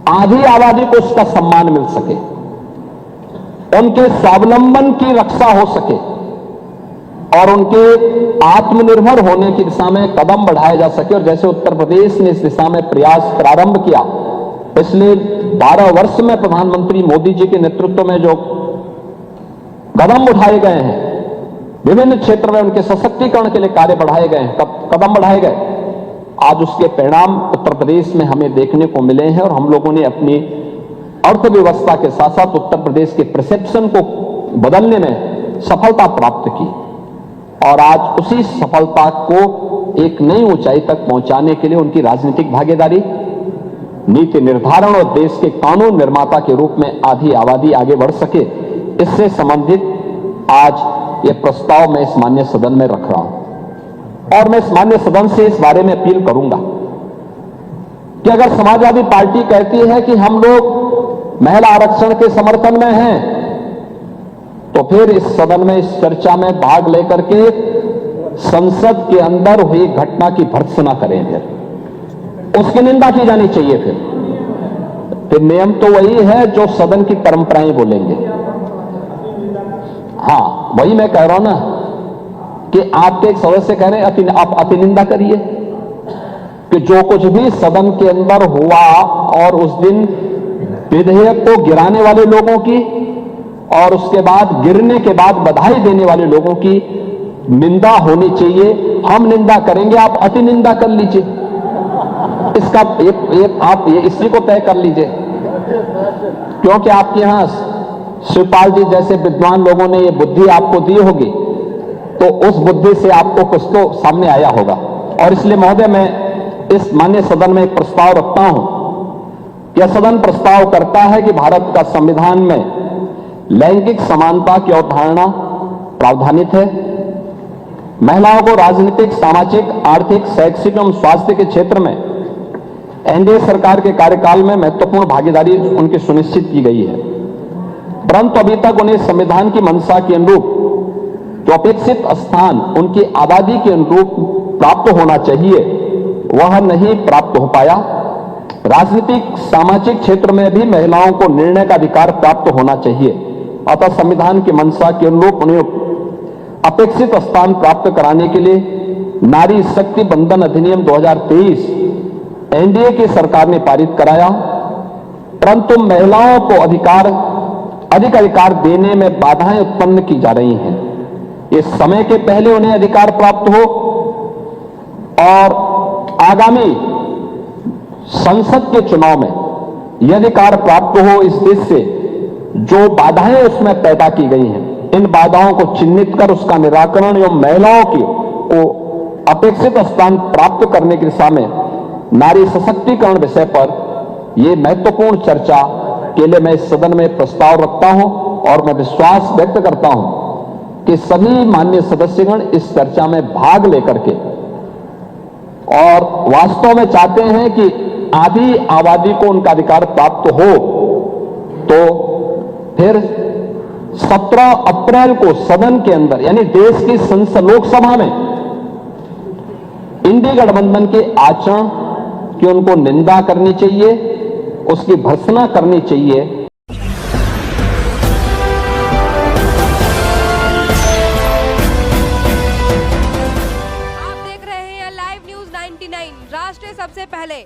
आधी आबादी को उसका सम्मान मिल सके, उनके स्वावलंबन की रक्षा हो सके और उनके आत्मनिर्भर होने की दिशा में कदम बढ़ाया जा सके। और जैसे उत्तर प्रदेश ने इस दिशा में प्रयास प्रारंभ किया, पिछले 12 वर्ष में प्रधानमंत्री मोदी जी के नेतृत्व में जो कदम उठाए गए हैं, विभिन्न क्षेत्र में उनके सशक्तिकरण के लिए कार्य बढ़ाए गए हैं, कदम बढ़ाए गए, आज उसके परिणाम उत्तर प्रदेश में हमें देखने को मिले हैं। और हम लोगों ने अपनी अर्थव्यवस्था के साथ साथ उत्तर प्रदेश के परसेप्शन को बदलने में सफलता प्राप्त की और आज उसी सफलता को एक नई ऊंचाई तक पहुंचाने के लिए उनकी राजनीतिक भागीदारी, नीति निर्धारण और देश के कानून निर्माता के रूप में आधी आबादी आगे बढ़ सके, इससे संबंधित आज यह प्रस्ताव मैं इस माननीय सदन में रख रहा हूं। और मैं इस माननीय सदन से इस बारे में अपील करूंगा कि अगर समाजवादी पार्टी कहती है कि हम लोग महिला आरक्षण के समर्थन में हैं, तो फिर इस सदन में इस चर्चा में भाग लेकर के संसद के अंदर हुई घटना की भर्त्सना करें, फिर उसकी निंदा की जानी चाहिए। फिर नियम तो वही है जो सदन की परंपराएं बोलेंगे। हाँ, वही मैं कह रहा हूं ना कि आपके एक सदस्य कह रहे हैं आप अति निंदा करिए कि जो कुछ भी सदन के अंदर हुआ और उस दिन विधेयक को गिराने वाले लोगों की और उसके बाद गिरने के बाद बधाई देने वाले लोगों की निंदा होनी चाहिए, हम निंदा करेंगे, आप अति निंदा कर लीजिए। इसका आप ये इसी को तय कर लीजिए, क्योंकि आपके यहां शिवपाल जी जैसे विद्वान लोगों ने ये बुद्धि आपको दी होगी, तो उस बुद्धि से आपको कुछ तो सामने आया होगा। और इसलिए महोदय, मैं इस माननीय सदन में एक प्रस्ताव रखता हूं। यह सदन प्रस्ताव करता है कि भारत का संविधान में लैंगिक समानता की अवधारणा प्रावधानित है। महिलाओं को राजनीतिक, सामाजिक, आर्थिक, शैक्षिक एवं स्वास्थ्य के क्षेत्र में एनडीए सरकार के कार्यकाल में महत्वपूर्ण भागीदारी उनकी सुनिश्चित की गई है, परंतु अभी तक उन्हें संविधान की मंशा के अनुरूप जो अपेक्षित स्थान उनकी आबादी के अनुरूप प्राप्त होना चाहिए, वह नहीं प्राप्त हो पाया। राजनीतिक, सामाजिक क्षेत्र में भी महिलाओं को निर्णय का अधिकार प्राप्त होना चाहिए, अतः संविधान की मंशा के अनुरूप उन्हें अपेक्षित स्थान प्राप्त कराने के लिए नारी शक्ति बंधन अधिनियम 2023 एनडीए की सरकार ने पारित कराया, परंतु महिलाओं को अधिक अधिकार देने में बाधाएं उत्पन्न की जा रही हैं। इस समय के पहले उन्हें अधिकार प्राप्त हो और आगामी संसद के चुनाव में यह अधिकार प्राप्त हो, इस देश से जो बाधाएं उसमें पैदा की गई हैं, इन बाधाओं को चिन्हित कर उसका निराकरण एवं महिलाओं को अपेक्षित स्थान प्राप्त करने की दिशा में नारी सशक्तिकरण विषय पर यह महत्वपूर्ण चर्चा के लिए मैं इस सदन में प्रस्ताव रखता हूं और मैं विश्वास व्यक्त करता हूं कि सभी माननीय सदस्यगण इस चर्चा में भाग लेकर के और वास्तव में चाहते हैं कि आधी आबादी को उनका अधिकार प्राप्त हो, तो फिर 17 अप्रैल को सदन के अंदर यानी देश की संसद लोकसभा में इंडी गठबंधन के आचरण की उनको निंदा करनी चाहिए, उसकी भर्त्सना करनी चाहिए। आप देख रहे हैं लाइव न्यूज 99 राष्ट्र सबसे पहले।